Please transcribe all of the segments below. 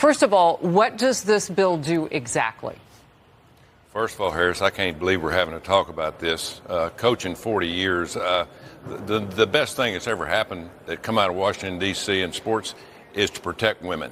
First of all, what does this bill do exactly? First of all, Harris, I can't believe we're having to talk about this. Coaching 40 years, the best thing that's ever happened that come out of Washington, D.C. in sports is to protect women,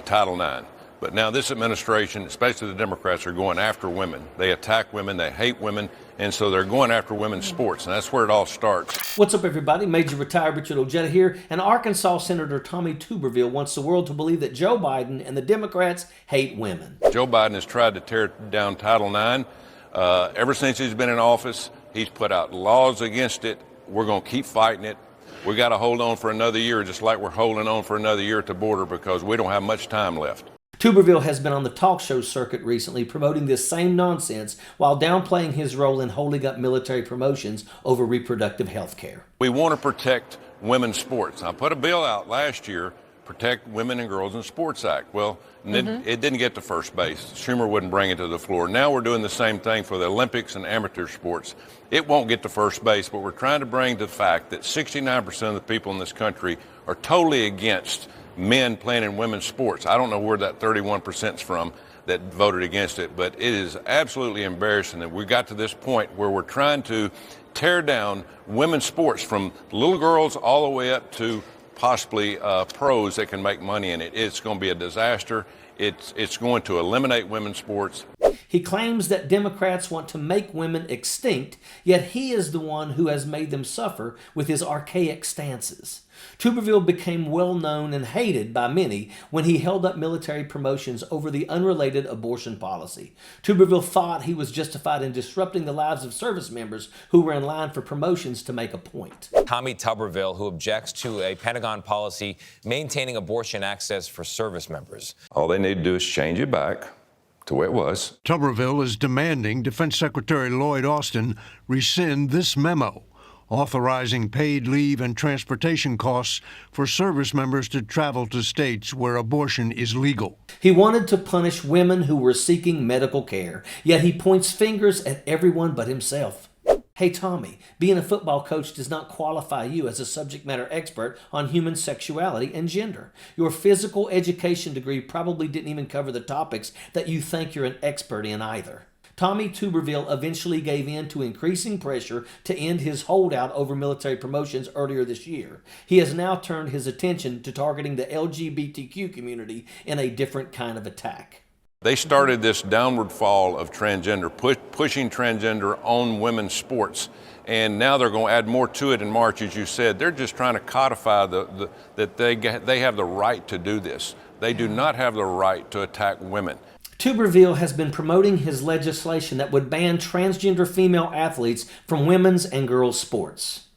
Title IX. But now this administration, especially the Democrats, are going after women. They attack women, they hate women, and so they're going after women's sports, and that's where it all starts. What's up, everybody? Major retired Richard Ojeda here, and Arkansas Senator Tommy Tuberville wants the world to believe that Joe Biden and the Democrats hate women. Joe Biden has tried to tear down Title IX. Ever since he's been in office, he's put out laws against it. We're going to keep fighting it. We got to hold on for another year, just like we're holding on for another year at the border, because we don't have much time left. Tuberville has been on the talk show circuit recently promoting this same nonsense while downplaying his role in holding up military promotions over reproductive health care. We want to protect women's sports. I put a bill out last year, Protect Women and Girls in Sports Act. Well, it didn't get to first base. Schumer wouldn't bring it to the floor. Now we're doing the same thing for the Olympics and amateur sports. It won't get to first base, but we're trying to bring the fact that 69% of the people in this country are totally against men playing in women's sports. I don't know where that 31% is from that voted against it, but it is absolutely embarrassing that we got to this point where we're trying to tear down women's sports from little girls all the way up to possibly pros that can make money in it. It's going to be a disaster. It's going to eliminate women's sports. He claims that Democrats want to make women extinct, yet he is the one who has made them suffer with his archaic stances. Tuberville became well known and hated by many when he held up military promotions over the unrelated abortion policy. Tuberville thought he was justified in disrupting the lives of service members who were in line for promotions to make a point. Tommy Tuberville, who objects to a Pentagon policy maintaining abortion access for service members. All they need to do is change it back to where it was. Tuberville is demanding Defense Secretary Lloyd Austin rescind this memo, authorizing paid leave and transportation costs for service members to travel to states where abortion is legal. He wanted to punish women who were seeking medical care, yet he points fingers at everyone but himself. Hey Tommy, being a football coach does not qualify you as a subject matter expert on human sexuality and gender. Your physical education degree probably didn't even cover the topics that you think you're an expert in either. Tommy Tuberville eventually gave in to increasing pressure to end his holdout over military promotions earlier this year. He has now turned his attention to targeting the LGBTQ community in a different kind of attack. They started this downward fall of transgender, pushing transgender on women's sports, and now they're going to add more to it in March, as you said. They're just trying to codify that they have the right to do this. They do not have the right to attack women. Tuberville has been promoting his legislation that would ban transgender female athletes from women's and girls' sports.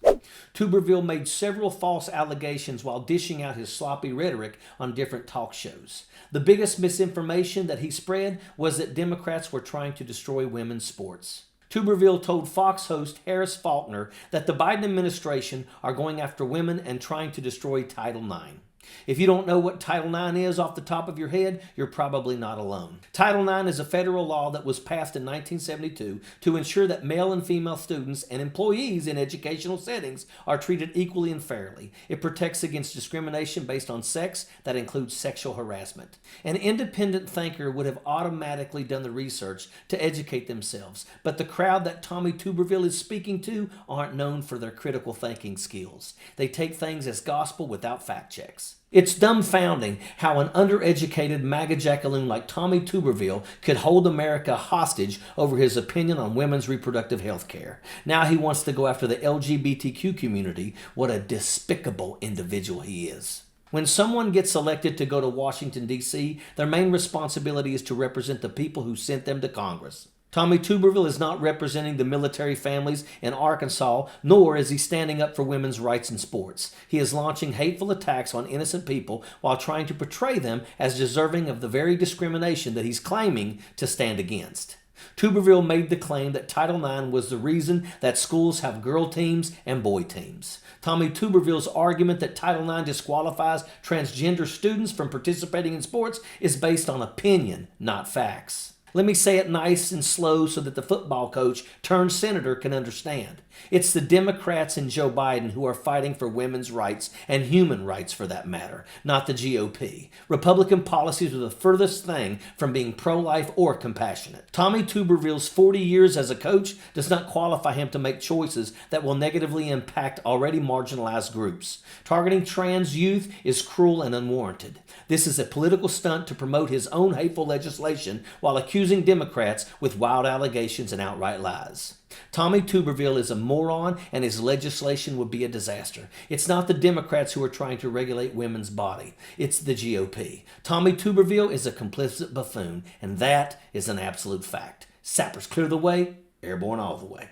Tuberville made several false allegations while dishing out his sloppy rhetoric on different talk shows. The biggest misinformation that he spread was that Democrats were trying to destroy women's sports. Tuberville told Fox host Harris Faulkner that the Biden administration are going after women and trying to destroy Title IX. If you don't know what Title IX is off the top of your head, you're probably not alone. Title IX is a federal law that was passed in 1972 to ensure that male and female students and employees in educational settings are treated equally and fairly. It protects against discrimination based on sex that includes sexual harassment. An independent thinker would have automatically done the research to educate themselves, but the crowd that Tommy Tuberville is speaking to aren't known for their critical thinking skills. They take things as gospel without fact checks. It's dumbfounding how an undereducated MAGA jackaloon like Tommy Tuberville could hold America hostage over his opinion on women's reproductive health care. Now he wants to go after the LGBTQ community. What a despicable individual he is. When someone gets elected to go to Washington, D.C., their main responsibility is to represent the people who sent them to Congress. Tommy Tuberville is not representing the military families in Arkansas, nor is he standing up for women's rights in sports. He is launching hateful attacks on innocent people while trying to portray them as deserving of the very discrimination that he's claiming to stand against. Tuberville made the claim that Title IX was the reason that schools have girl teams and boy teams. Tommy Tuberville's argument that Title IX disqualifies transgender students from participating in sports is based on opinion, not facts. Let me say it nice and slow so that the football coach turned senator can understand. It's the Democrats and Joe Biden who are fighting for women's rights and human rights for that matter, not the GOP. Republican policies are the furthest thing from being pro-life or compassionate. Tommy Tuberville's 40 years as a coach does not qualify him to make choices that will negatively impact already marginalized groups. Targeting trans youth is cruel and unwarranted. This is a political stunt to promote his own hateful legislation while accusing Democrats with wild allegations and outright lies. Tommy Tuberville is a moron and his legislation would be a disaster. It's not the Democrats who are trying to regulate women's body. It's the GOP. Tommy Tuberville is a complicit buffoon, and that is an absolute fact. Sappers clear the way, airborne all the way.